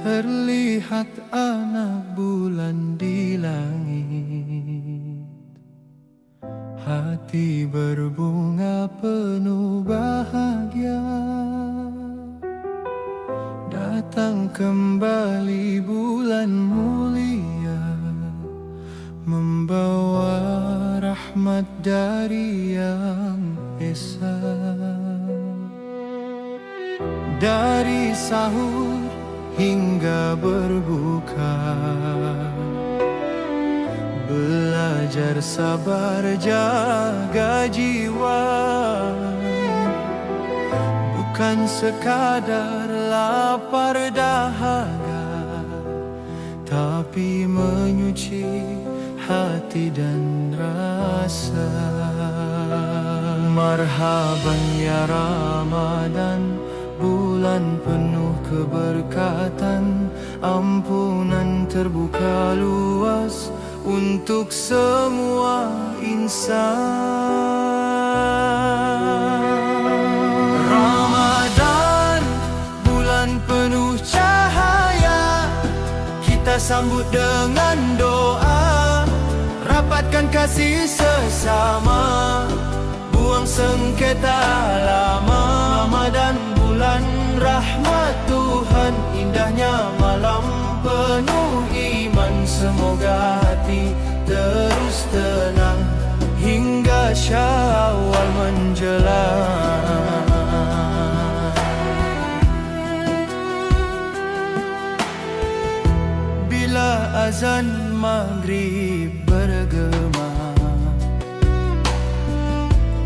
terlihat anak bulan di langit. Hati berbunga penuh bahagia. Datang kembali bulan mulia, membawa rahmat dari Yang Esa. Dari sahur hingga berbuka, belajar sabar jaga jiwa. Bukan sekadar lapar dahaga, tapi menyuci hati dan rasa. Marhaban ya Ramadan, bulan penuh keberkatan. Ampunan terbuka luas untuk semua insan. Ramadan, bulan penuh cahaya, kita sambut dengan doa. Rapatkan kasih sesama, buang sengketa lama. Ramadan, bulan rahmat Tuhan, indahnya malam penuh iman. Semoga hati terus tenang hingga Syawal menjelang. Bila azan maghrib bergema,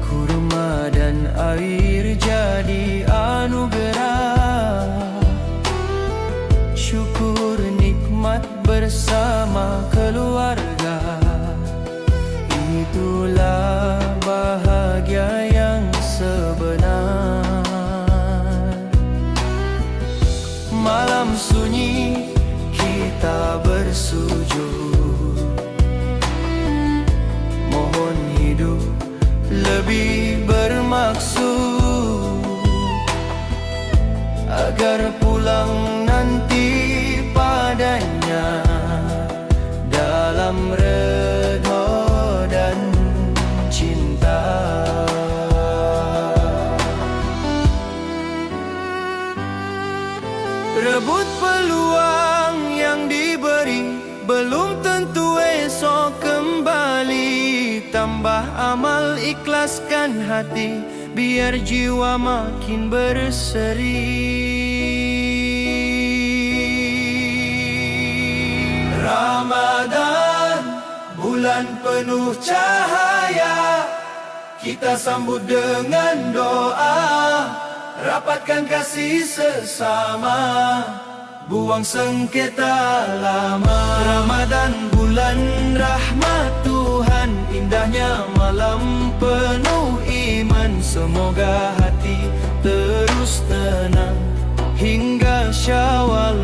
kurma dan air jadi anugerah. Syukur nikmat bersama keluarga, itulah bahagia yang sebenar. Malam sunyi kita bersujud, mohon hidup lebih bermaksud, agar pulang nanti padanya dalam redha dan cinta. Rebut peluang yang diberi, belum tentu esok kembali. Tambah amal, ikhlaskan hati, biar jiwa makin berseri. Ramadan, bulan penuh cahaya, kita sambut dengan doa. Rapatkan kasih sesama, buang sengketa lama. Ramadan, bulan rahmat Tuhan, indahnya malam penuh iman. Semoga hati terus tenang hingga Syawal